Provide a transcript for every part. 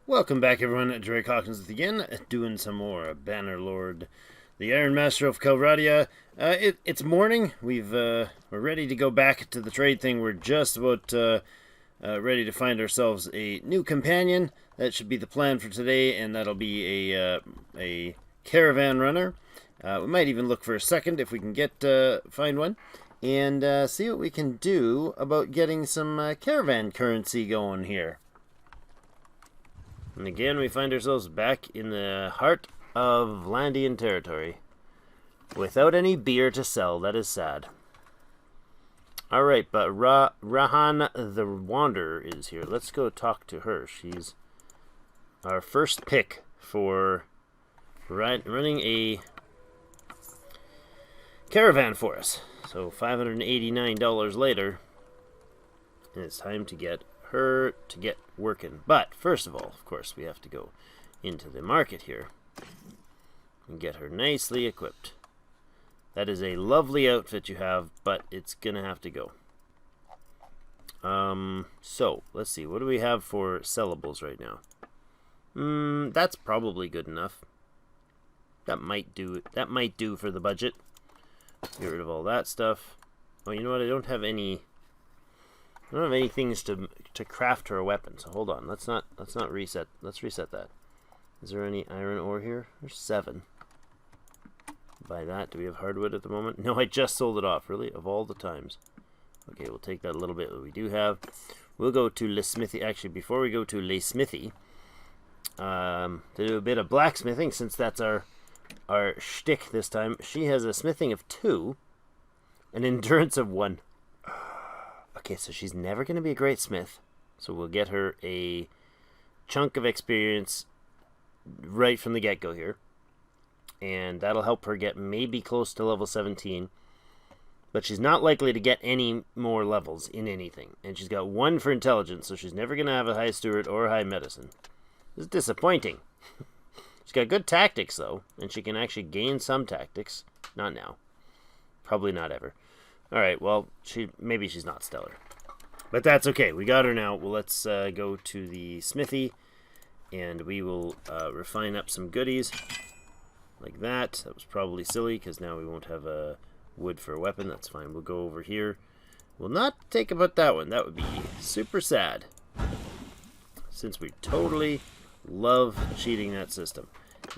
Welcome back, everyone. Drake Hawkins again, doing some more Bannerlord, the Ironmaster of Calradia. It's morning. We're ready to go back to the trade thing. We're just about ready to find ourselves a new companion. That should be the plan for today, and that'll be a caravan runner. We might even look for a second if we can find one, and see what we can do about getting some caravan currency going here. And again, we find ourselves back in the heart of Landian territory. Without any beer to sell, that is sad. Alright, but Rahan the Wanderer is here. Let's go talk to her. She's our first pick for running a caravan for us. So $589 later, and it's time to get her to get working. But first of all, of course, we have to go into the market here and get her nicely equipped. That is a lovely outfit you have, but it's gonna have to go. So let's see, what do we have for sellables right now? That's probably good enough. That might do for the budget. Get rid of all that stuff. Oh, you know what, I don't have any things to craft her a weapon, so hold on. Let's not reset. Let's reset that. Is there any iron ore here? There's 7. Buy that. Do we have hardwood at the moment? No, I just sold it off, really, of all the times. Okay, we'll take that little bit that we do have. We'll go to Le Smithy. Actually, before we go to Le Smithy, to do a bit of blacksmithing, since that's our shtick this time. She has a smithing of 2, an endurance of 1. Okay, so she's never going to be a great smith. So we'll get her a chunk of experience right from the get-go here. And that'll help her get maybe close to level 17. But she's not likely to get any more levels in anything. And she's got 1 for intelligence, so she's never going to have a high steward or a high medicine. This is disappointing. She's got good tactics, though. And she can actually gain some tactics. Not now. Probably not ever. Alright, well, maybe she's not stellar. But that's okay. We got her now. Well, let's go to the smithy, and we will refine up some goodies. Like that. That was probably silly, because now we won't have a wood for a weapon. That's fine. We'll go over here. We'll not take about that one. That would be super sad, since we totally love cheating that system.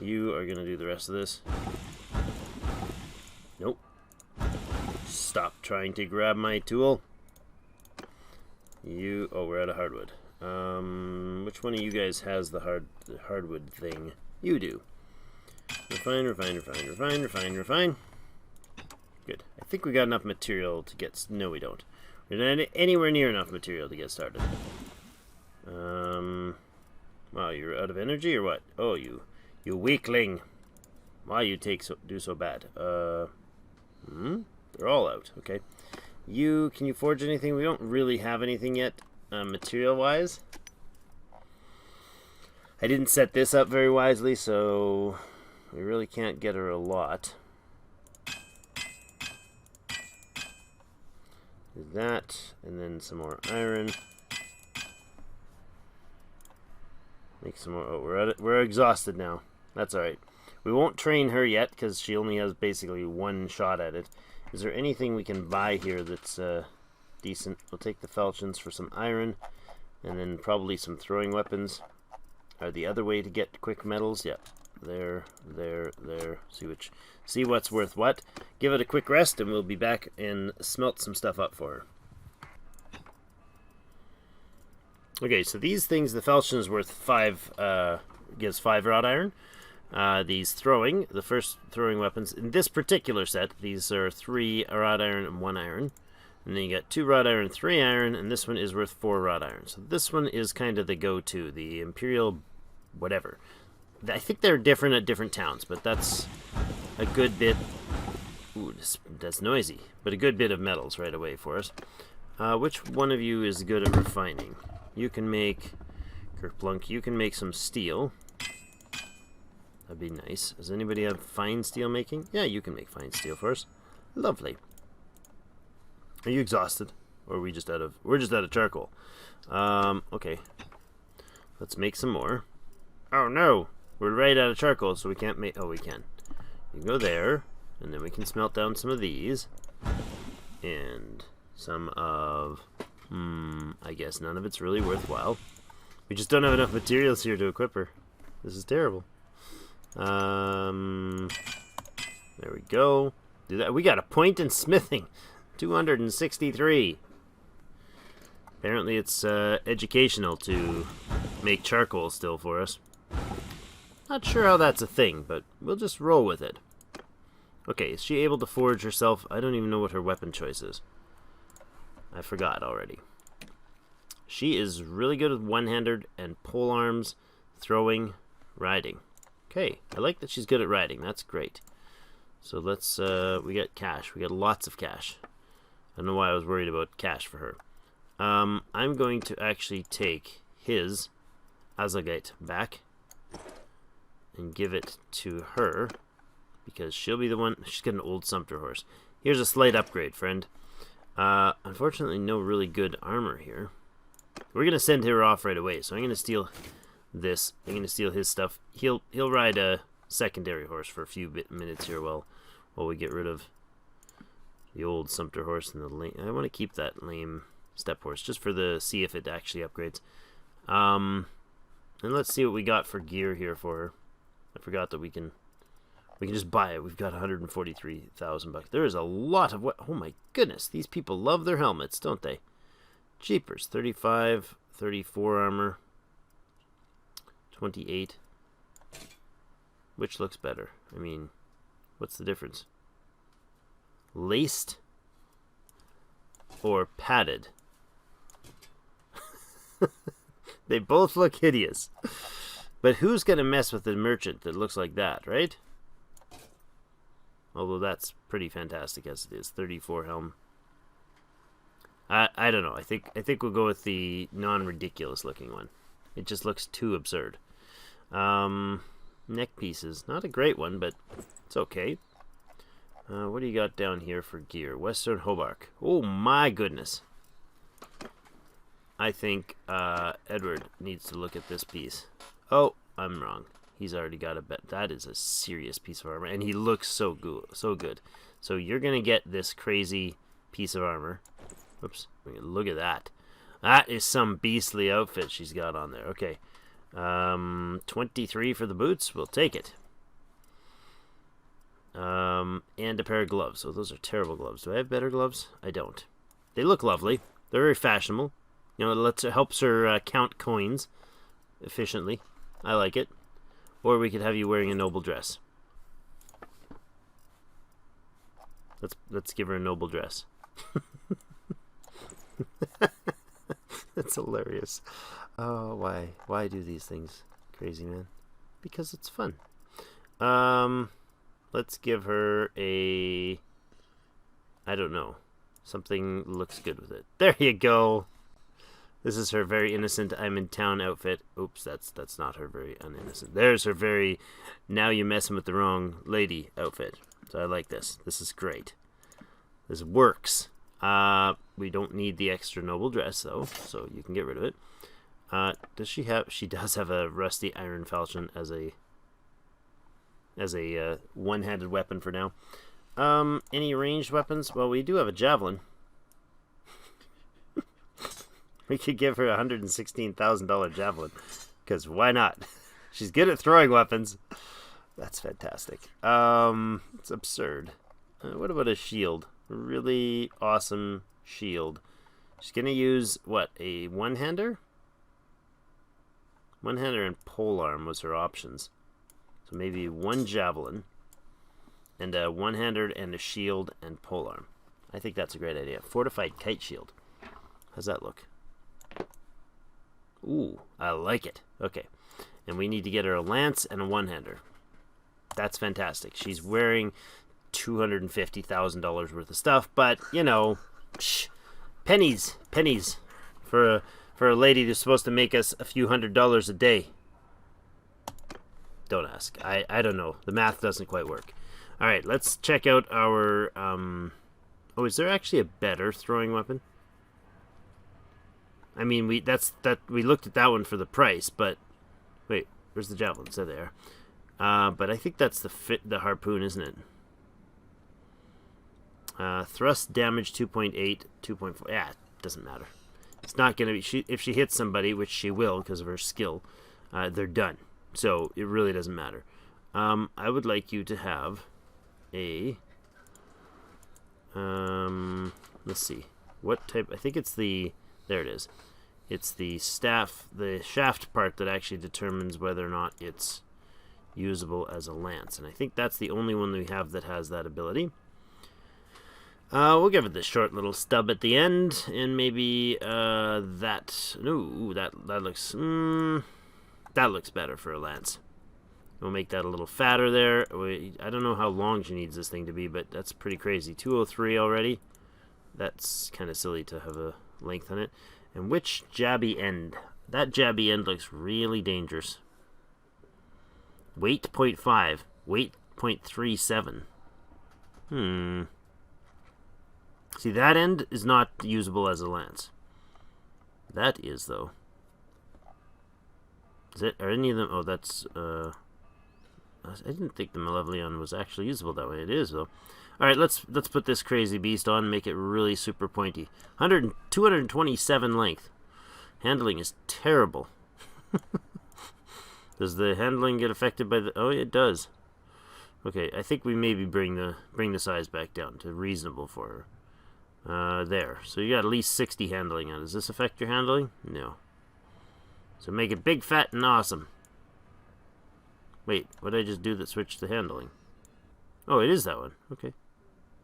You are going to do the rest of this. Nope. Stop trying to grab my tool. Oh, we're out of hardwood. Which one of you guys has the hardwood thing? You do. Refine. Good. I think we got enough material to get... No, we don't. We're not anywhere near enough material to get started. Wow, you're out of energy or what? Oh, you weakling. Why you do so bad? They're all out. Okay. Can you forge anything? We don't really have anything yet, material-wise. I didn't set this up very wisely, so we really can't get her a lot. Do that, and then some more iron. Make some more. Oh, we're exhausted now. That's all right. We won't train her yet because she only has basically 1 shot at it. Is there anything we can buy here that's decent? We'll take the falchions for some iron, and then probably some throwing weapons are the other way to get quick metals. Yep, there. See what's worth what. Give it a quick rest, and we'll be back and smelt some stuff up for her. Okay, so these things, the falchion is worth 5. Gives 5 wrought iron. The first throwing weapons, in this particular set, these are 3 wrought iron and 1 iron. And then you got 2 wrought iron, 3 iron, and this one is worth 4 wrought iron. So this one is kind of the go-to, the Imperial whatever. I think they're different at different towns, but that's a good bit... Ooh, that's noisy. But a good bit of metals right away for us. Which one of you is good at refining? You can make... Kerplunk, you can make some steel. That'd be nice. Does anybody have fine steel making? Yeah, you can make fine steel for us. Lovely. Are you exhausted? Or we're just out of charcoal. Okay. Let's make some more. Oh no! We're right out of charcoal, so we can't make... Oh, we can. You can go there, and then we can smelt down some of these. And some of... I guess none of it's really worthwhile. We just don't have enough materials here to equip her. This is terrible. There we go. Do that. We got a point in smithing. 263. Apparently it's educational to make charcoal still for us. Not sure how that's a thing, but we'll just roll with it. Okay, is she able to forge herself? I don't even know what her weapon choice is. I forgot already. She is really good with one-handed and pole arms, throwing, riding. Okay, I like that she's good at riding. That's great. So let's, we got cash. We got lots of cash. I don't know why I was worried about cash for her. I'm going to actually take his Azagite back and give it to her because she'll be the one. She's got an old Sumpter horse. Here's a slight upgrade, friend. Unfortunately, no really good armor here. We're gonna send her off right away, so I'm gonna steal this. I'm gonna steal his stuff. He'll ride a secondary horse for a few minutes here while we get rid of the old Sumpter horse and the lame. I want to keep that lame step horse just for the see if it actually upgrades. And let's see what we got for gear here for her. I forgot that we can just buy it. We've got 143,000 bucks. There is a lot of what? Oh my goodness, these people love their helmets, don't they? Jeepers, 35, 34 armor, 28. Which looks better? I mean, what's the difference? Laced or padded? They both look hideous. But who's going to mess with a merchant that looks like that, right? Although that's pretty fantastic as it is. 34 helm. I don't know. I think we'll go with the non-ridiculous looking one. It just looks too absurd. Neck pieces. Not a great one, but it's okay. What do you got down here for gear? Western Hobart. Oh my goodness. I think Ehdwyrd needs to look at this piece. Oh, I'm wrong. He's already got a bet. That is a serious piece of armor, and he looks so good. So you're gonna get this crazy piece of armor. Oops! Look at that. That is some beastly outfit she's got on there. Okay, 23 for the boots. We'll take it. And a pair of gloves. Oh, those are terrible gloves. Do I have better gloves? I don't. They look lovely. They're very fashionable. You know, it helps her count coins efficiently. I like it. Or we could have you wearing a noble dress. Let's give her a noble dress. That's hilarious. Oh, why do these things, crazy man? Because it's fun. Let's give her a, I don't know, something looks good with it. There you go. This is her very innocent I'm in town outfit. Oops, that's not her very uninnocent. There's her very now you're messing with the wrong lady outfit. So I like this. This is great. This works. We don't need the extra noble dress though, so you can get rid of it. Does she have? She does have a rusty iron falchion as a one-handed weapon for now. Any ranged weapons? Well, we do have a javelin. We could give her a $116,000 javelin, because why not? She's good at throwing weapons. That's fantastic. It's absurd. What about a shield? A really awesome shield. She's gonna use what? A one-hander? One-hander and polearm was her options. So maybe one javelin and a one-hander and a shield and polearm. I think that's a great idea. Fortified kite shield. How's that look? Ooh, I like it. Okay. And we need to get her a lance and a one-hander. That's fantastic. She's wearing $250,000 worth of stuff, but, you know, pennies for a lady who's supposed to make us a few $100s a day. Don't ask. I don't know. The math doesn't quite work. All right, let's check out our... Oh, is there actually a better throwing weapon? I mean, we looked at that one for the price, but wait, Where's the javelins? There they are. But I think that's the harpoon, isn't it? Thrust damage 2.8, 2.4. Yeah, it doesn't matter. It's not going to be... if she hits somebody, which she will because of her skill, they're done. So it really doesn't matter. I would like you to have a... let's see. What type... I think it's the... There it is. It's the shaft part that actually determines whether or not it's usable as a lance. And I think that's the only one we have that has that ability. We'll give it this short little stub at the end, and maybe that. Ooh, that looks that looks better for a lance. We'll make that a little fatter there. I don't know how long she needs this thing to be, but that's pretty crazy. 203 already. That's kind of silly to have a length on it. And which jabby end? That jabby end looks really dangerous. Weight 0.5. Weight 0.37. See, that end is not usable as a lance. That is, though. Is it? Are any of them... Oh, that's... I didn't think the Malevolon was actually usable that way. It is, though. Alright, let's put this crazy beast on and make it really super pointy. 227 length. Handling is terrible. Does the handling get affected by the... Oh, it does. Okay, I think we maybe bring the size back down to reasonable for her. There. So you got at least 60 handling on. Does this affect your handling? No. So make it big, fat, and awesome. Wait, what did I just do that switched the handling? Oh, it is that one. Okay.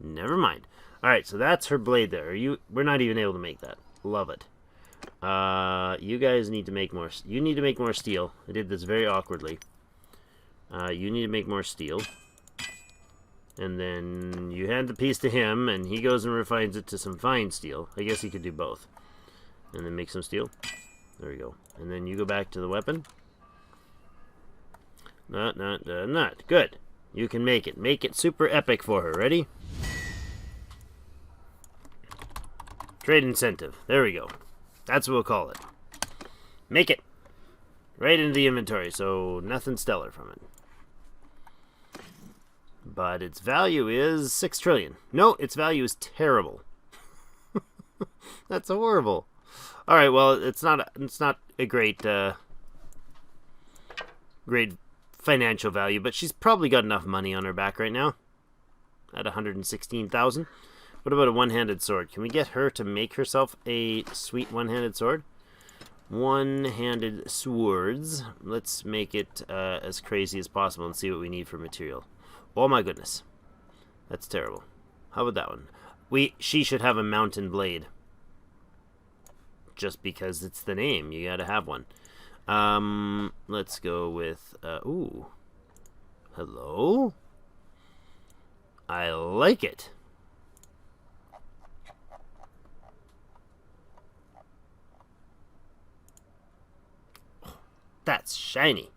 Never mind. Alright, so that's her blade there. We're not even able to make that. Love it. You guys need to make more... You need to make more steel. I did this very awkwardly. You need to make more steel. And then you hand the piece to him, and he goes and refines it to some fine steel. I guess he could do both. And then make some steel. There we go. And then you go back to the weapon. Not. Good. You can make it. Make it super epic for her. Ready? Trade incentive. There we go. That's what we'll call it. Make it. Right into the inventory, so nothing stellar from it. But its value is 6 trillion. No, its value is terrible. That's horrible. All right, well, it's not a great great financial value, but she's probably got enough money on her back right now at 116,000. What about a one-handed sword? Can we get her to make herself a sweet one-handed sword? One-handed swords. Let's make it as crazy as possible and see what we need for material. Oh my goodness. That's terrible. How about that one? She should have a mountain blade. Just because it's the name. You gotta have one. Let's go with... ooh. Hello? I like it. That's shiny.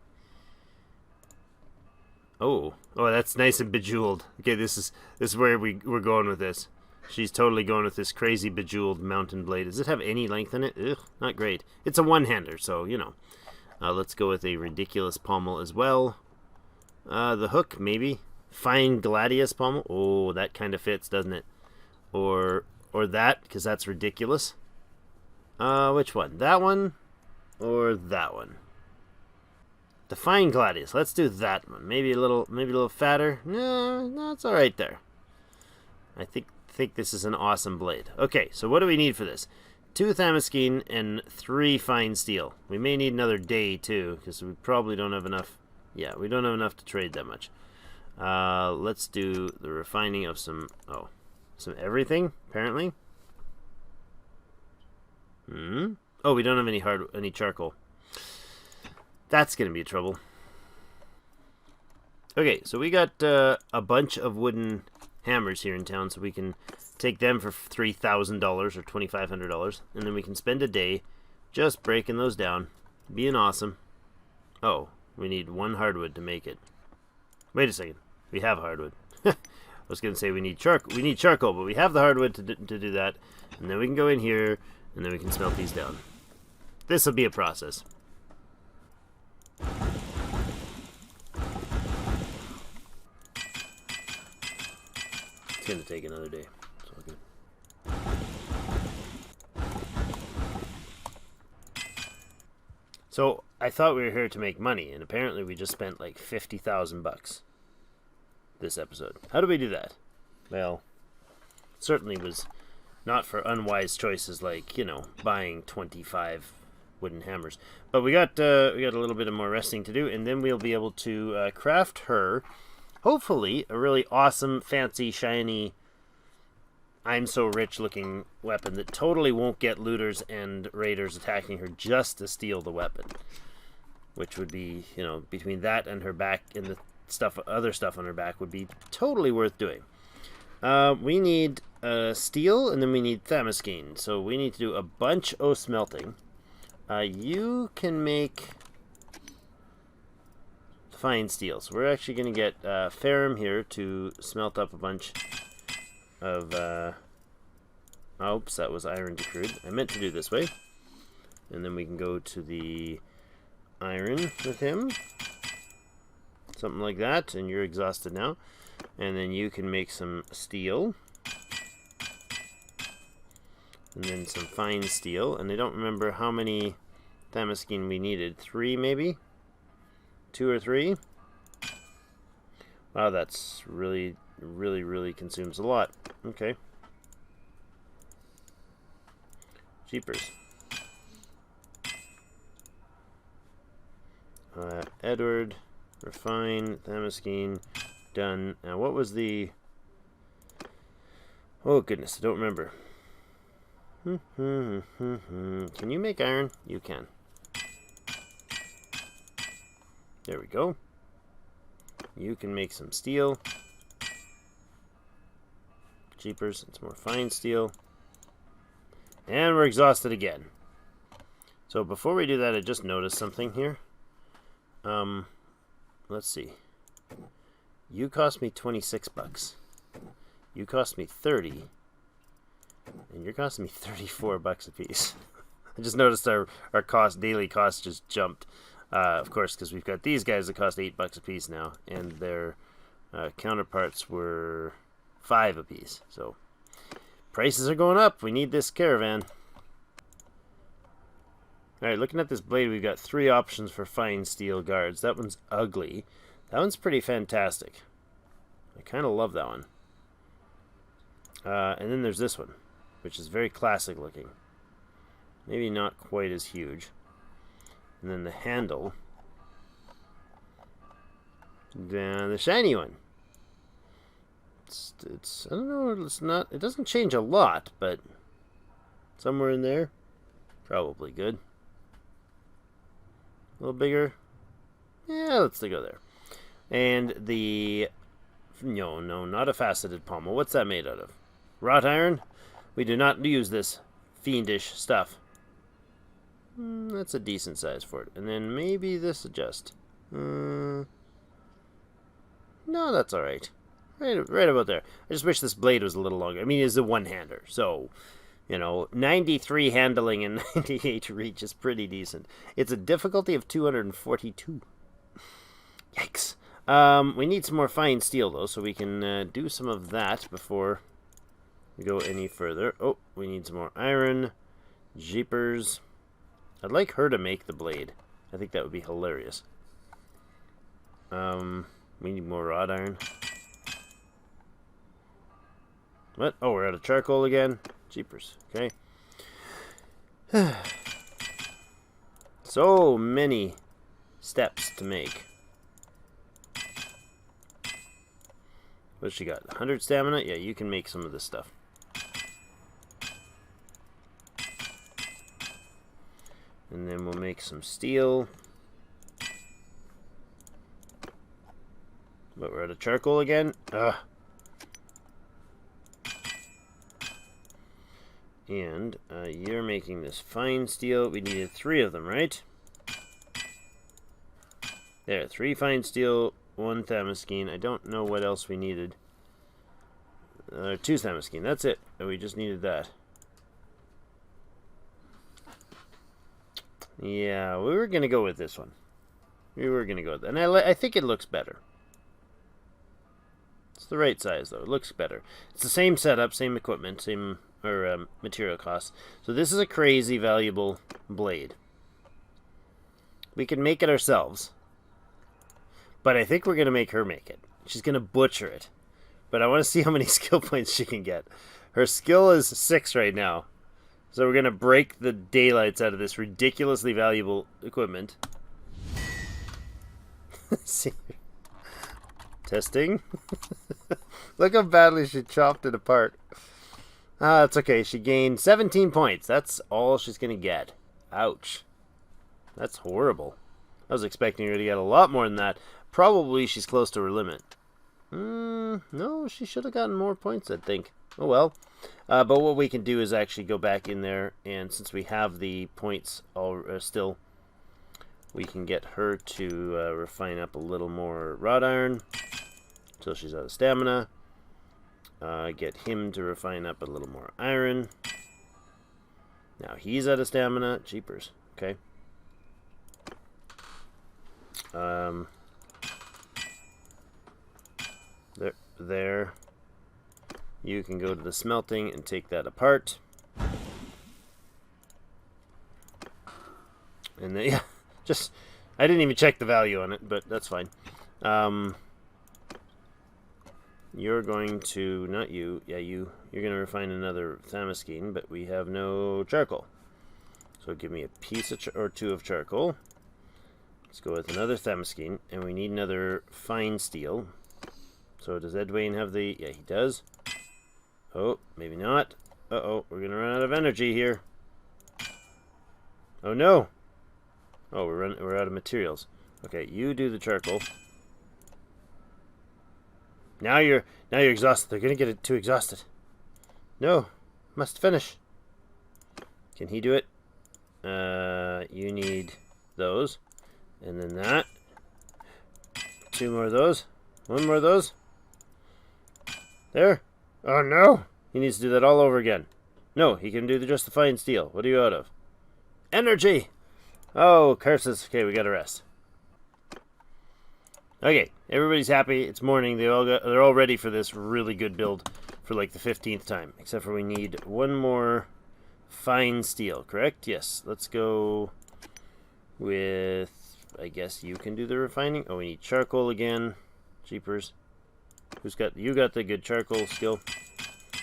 Oh, that's nice and bejeweled. Okay, this is where we're going with this. She's totally going with this crazy bejeweled mountain blade. Does it have any length in it? Ugh, not great. It's a one-hander, so, you know. Let's go with a ridiculous pommel as well. The hook, maybe. Fine gladius pommel. Oh, that kind of fits, doesn't it? Or that, because that's ridiculous. Which one? That one or that one? The fine gladius. Let's do that one. Maybe a little fatter. No, it's all right there. I think this is an awesome blade. Okay, so what do we need for this? 2 Thamaskene and 3 fine steel. We may need another day too, because we probably don't have enough. Yeah, we don't have enough to trade that much. Let's do the refining of some everything apparently. Oh, we don't have any charcoal. That's going to be trouble. Okay, so we got a bunch of wooden hammers here in town, so we can take them for $3,000 or $2,500, and then we can spend a day just breaking those down, being awesome. Oh, we need 1 hardwood to make it. Wait a second, we have hardwood. I was going to say we need charcoal, but we have the hardwood to do that, and then we can go in here, and then we can smelt these down. This will be a process. It's going to take another day. It's all good. So, I thought we were here to make money, and apparently we just spent like 50,000 bucks this episode. How do we do that? Well, it certainly was not for unwise choices like, you know, buying 25 wooden hammers. But we got a little bit of more resting to do, and then we'll be able to craft her, hopefully, a really awesome, fancy, shiny, I'm so rich looking weapon that totally won't get looters and raiders attacking her just to steal the weapon. Which would be, you know, between that and her back and the other stuff on her back would be totally worth doing. We need steel, and then we need Thamaskene. So we need to do a bunch of smelting. You can make fine steel. So we're actually going to get Ferrum here to smelt up a bunch of... oops, that was iron decrued. I meant to do this way. And then we can go to the iron with him. Something like that. And you're exhausted now. And then you can make some steel. And then some fine steel. And I don't remember how many Thamaskene we needed. 3 maybe? 2 or 3? Wow, that's really consumes a lot. Okay. Jeepers. Ehdwyrd, refine, Thamaskene, done. Now, what was the... Oh, goodness, I don't remember. Can you make iron? You can. There we go. You can make some steel. Jeepers, it's more fine steel. And we're exhausted again. So before we do that, I just noticed something here. Let's see. You cost me 26 bucks. You cost me 30. And you're costing me 34 bucks a piece. I just noticed our daily cost just jumped. Of course, because we've got these guys that cost 8 bucks a piece now, and their counterparts were 5 a piece. So prices are going up. We need this caravan. Alright, looking at this blade, we've got 3 options for fine steel guards. That one's ugly. That one's pretty fantastic. I kind of love that one. And then there's this one, which is very classic looking. Maybe not quite as huge. And then the handle. The shiny one. It's I don't know, it's not, it doesn't change a lot, but somewhere in there, probably good. A little bigger. Yeah, let's go there. And the, no, not a faceted pommel. What's that made out of? Wrought iron? We do not use this fiendish stuff. That's a decent size for it. And then maybe this adjust. No, that's alright. Right about there. I just wish this blade was a little longer. I mean, it's a one-hander, so, you know, 93 handling and 98 reach is pretty decent. It's a difficulty of 242. Yikes. We need some more fine steel, though, so we can do some of that before we go any further. Oh, we need some more iron. Jeepers. I'd like her to make the blade. I think that would be hilarious. We need more wrought iron. What? Oh, we're out of charcoal again? Jeepers. Okay. So many steps to make. What's she got? 100 stamina? Yeah, you can make some of this stuff. And then we'll make some steel. But we're out of charcoal again? Ugh. And you're making this fine steel. We needed 3 of them, right? There, 3 fine steel, 1 Thamaskene. I don't know what else we needed. 2 Thamaskene, that's it. We just needed that. Yeah, we were going to go with this one. We were going to go with that. And I think it looks better. It's the right size, though. It looks better. It's the same setup, same equipment, same material costs. So this is a crazy valuable blade. We can make it ourselves. But I think we're going to make her make it. She's going to butcher it. But I want to see how many skill points she can get. Her skill is 6 right now. So we're going to break the daylights out of this ridiculously valuable equipment. See? Testing. Look how badly she chopped it apart. Ah, it's okay. She gained 17 points. That's all she's going to get. Ouch. That's horrible. I was expecting her to get a lot more than that. Probably she's close to her limit. No, she should have gotten more points, I think. Oh well. But what we can do is actually go back in there, and since we have the points still, we can get her to refine up a little more wrought iron until she's out of stamina. Get him to refine up a little more iron. Now he's out of stamina. Jeepers. Okay. There. You can go to the smelting and take that apart. And then, yeah, just, I didn't even check the value on it, but that's fine. You're going to, not you, yeah, you're going to refine another Thamaskene, but we have no charcoal. So give me a piece of or 2 of charcoal. Let's go with another Thamaskene, and we need another fine steel. So does Ehdwyrd have the... Yeah, he does. Oh, maybe not. Uh-oh, we're going to run out of energy here. Oh, no. Oh, we're out of materials. Okay, you do the charcoal. Now you're exhausted. They're going to get too exhausted. No, must finish. Can he do it? You need those. And then that. 2 more of those. 1 more of those. There. Oh, no. He needs to do that all over again. No, he can do just the fine steel. What are you out of? Energy! Oh, curses. Okay, we got to rest. Okay, everybody's happy. It's morning. They're all ready for this really good build for like the 15th time. Except for we need 1 more fine steel, correct? Yes. Let's go with... I guess you can do the refining. Oh, we need charcoal again. Jeepers. You got the good charcoal skill.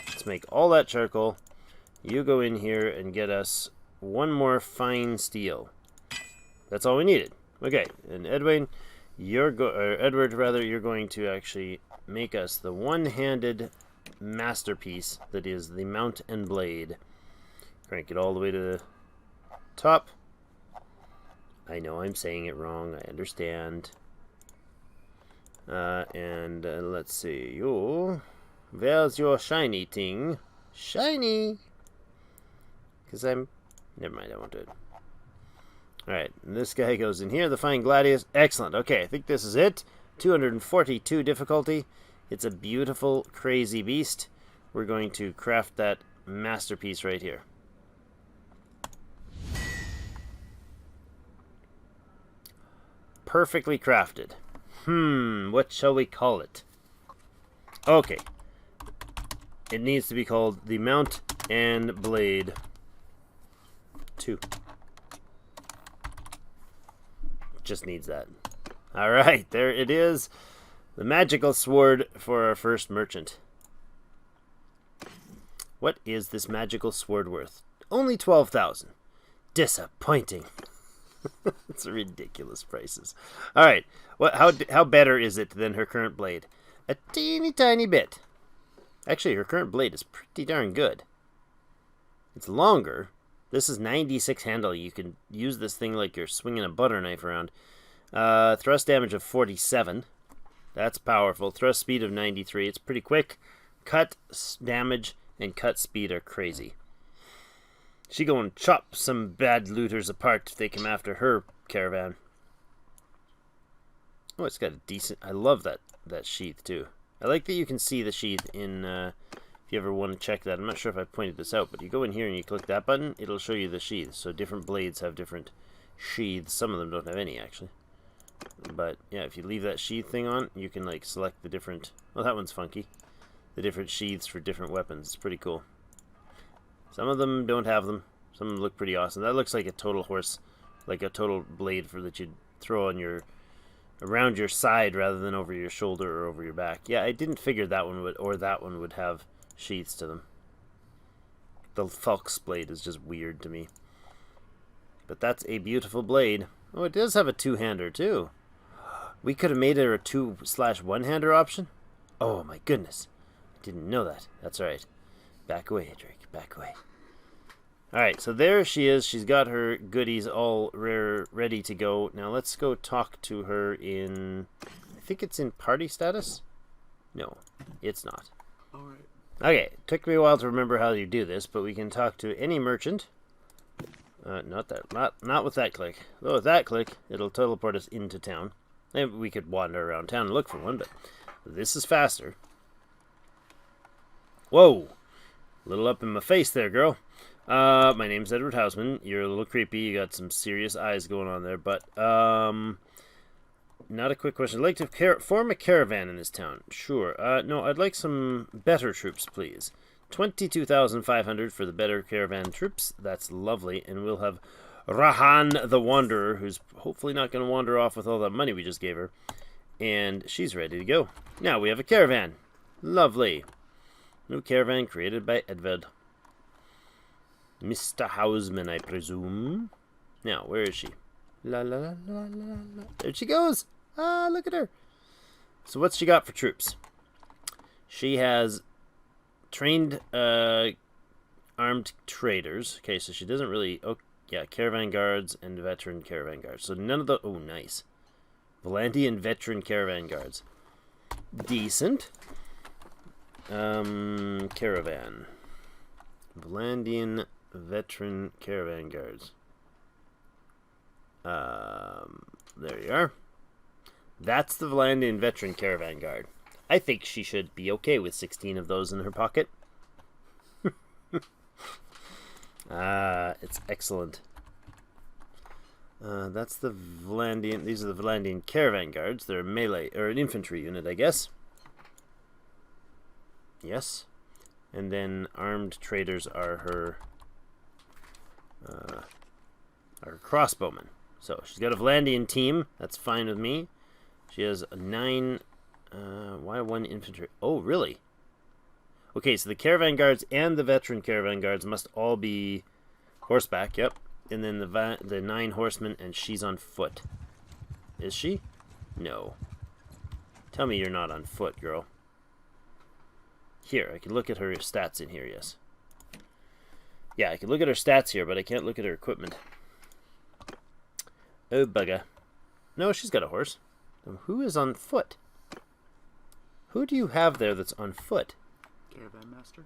Let's make all that charcoal. You go in here and get us 1 more fine steel. That's all we needed. Okay, and Ehdwyrd, you're going to actually make us the one-handed masterpiece that is the mount and blade. Crank it all the way to the top. I know I'm saying it wrong. I understand. And let's see. Where's your shiny thing? Shiny! Because never mind, I won't do it. Alright, this guy goes in here. The Fine Gladius. Excellent. Okay, I think this is it. 242 difficulty. It's a beautiful, crazy beast. We're going to craft that masterpiece right here. Perfectly crafted. What shall we call it? Okay. It needs to be called the Mount and Blade 2. Just needs that. Alright, there it is. The magical sword for our first merchant. What is this magical sword worth? Only 12,000. Disappointing. It's ridiculous prices. All right, how better is it than her current blade? A teeny tiny bit. Actually, her current blade is pretty darn good. It's longer. This is 96 handle. You can use this thing like you're swinging a butter knife around. Thrust damage of 47. That's powerful. Thrust speed of 93. It's pretty quick. Cut damage and cut speed are crazy. She gonna chop some bad looters apart if they come after her caravan. Oh, it's got a decent... I love that sheath, too. I like that you can see the sheath in... if you ever want to check that. I'm not sure if I pointed this out, but you go in here and you click that button, it'll show you the sheaths. So different blades have different sheaths. Some of them don't have any, actually. But yeah, if you leave that sheath thing on, you can like select the different... Well, that one's funky. The different sheaths for different weapons. It's pretty cool. Some of them don't have them. Some of them look pretty awesome. That looks like a total horse, like a total blade for that you'd throw on your... around your side rather than over your shoulder or over your back. Yeah, I didn't figure that one would, or that one would have sheaths to them. The Falk's blade is just weird to me. But that's a beautiful blade. Oh, it does have a two-hander too. We could have made it a 2/1-hander option. Oh my goodness. I didn't know that. That's alright. Back away, Drake. Back away. Alright, so there she is. She's got her goodies all ready to go. Now let's go talk to her in... I think it's in party status? No, it's not. Alright. Okay, took me a while to remember how you do this, but we can talk to any merchant. Not with that click. Though with that click, it'll teleport us into town. Maybe we could wander around town and look for one, but this is faster. Whoa! A little up in my face there, girl. My name's Ehdwyrd Howsmyn. You're a little creepy. You got some serious eyes going on there, but, not a quick question. I'd like to form a caravan in this town. Sure. No, I'd like some better troops, please. 22,500 for the better caravan troops. That's lovely. And we'll have Rahan the Wanderer, who's hopefully not going to wander off with all that money we just gave her. And she's ready to go. Now we have a caravan. Lovely. New caravan created by Ehdwyrd. Mr. Howsmyn, I presume. Now, where is she? La la la la la la. There she goes. Ah, look at her. So what's she got for troops? She has trained armed traders. Okay, so she doesn't really... Oh, yeah, caravan guards and veteran caravan guards. So none of the... Oh, nice. Valandian veteran caravan guards. Decent. Caravan. Valandian veteran caravan guards. There you are. That's the Valandian veteran caravan guard. I think she should be okay with 16 of those in her pocket. It's excellent. That's the Valandian... These are the Valandian caravan guards. They're a melee, or an infantry unit, I guess. Yes. And then armed traders are her... our crossbowmen. So she's got a Valandian team. That's fine with me. She has a 9... why 1 infantry? Oh, really? Okay, so the caravan guards and the veteran caravan guards must all be horseback. Yep. And then the 9 horsemen, and she's on foot. Is she? No. Tell me you're not on foot, girl. Here, I can look at her stats in here, yes. Yeah, I can look at her stats here, but I can't look at her equipment. Oh, bugger. No, she's got a horse. Who is on foot? Who do you have there that's on foot? Caravan Master.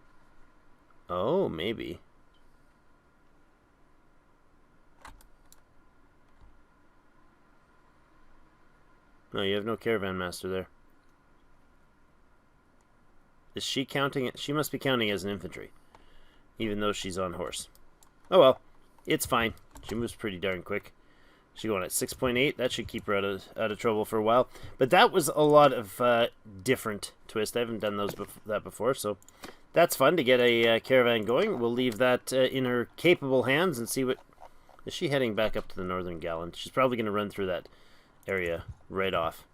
Oh, maybe. No, you have no Caravan Master there. Is she counting it? She must be counting as an infantry, even though she's on horse. Oh well, it's fine. She moves pretty darn quick. She's going at 6.8. That should keep her out of trouble for a while. But that was a lot of different twists. I haven't done that before, so that's fun to get a caravan going. We'll leave that in her capable hands and see what... Is she heading back up to the Northern Gallant? She's probably going to run through that area right off.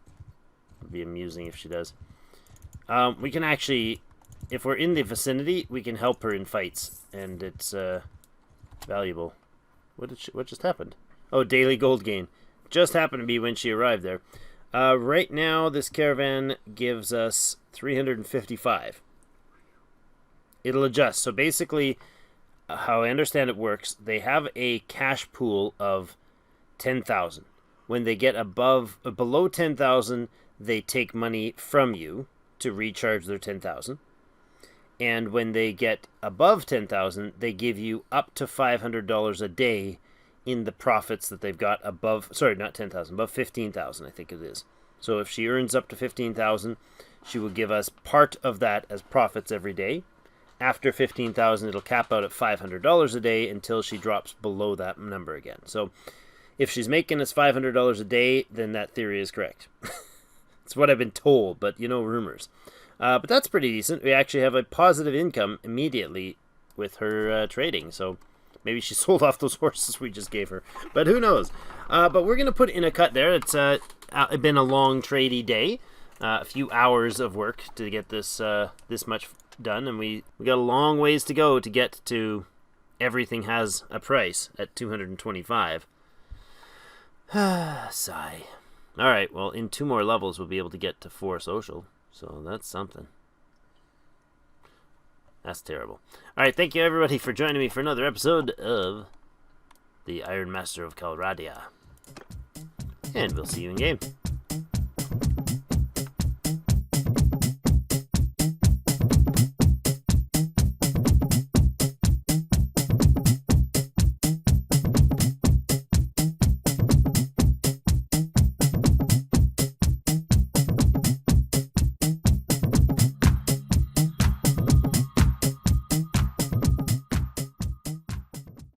It'd be amusing if she does. We can actually, if we're in the vicinity, we can help her in fights, and it's valuable. What just happened? Oh, daily gold gain. Just happened to be when she arrived there. Right now, this caravan gives us 355. It'll adjust. So basically, how I understand it works, they have a cash pool of 10,000. When they get below 10,000, they take money from you to recharge their 10,000. And when they get above 10,000, they give you up to $500 a day in the profits that they've got above, sorry, not 10,000, above 15,000, I think it is. So if she earns up to 15,000, she will give us part of that as profits every day. After 15,000, it'll cap out at $500 a day until she drops below that number again. So If she's making us $500 a day, then that theory is correct. It's what I've been told, but rumors. But that's pretty decent. We actually have a positive income immediately with her trading, so maybe she sold off those horses we just gave her. But who knows? But we're going to put in a cut there. It's been a long tradey day. A few hours of work to get this this much done, and we got a long ways to go to get to everything has a price at 225. Sigh. Alright, well, in 2 more levels we'll be able to get to 4 social, so that's something. That's terrible. Alright, thank you everybody for joining me for another episode of the Ironmaster of Calradia. And we'll see you in game.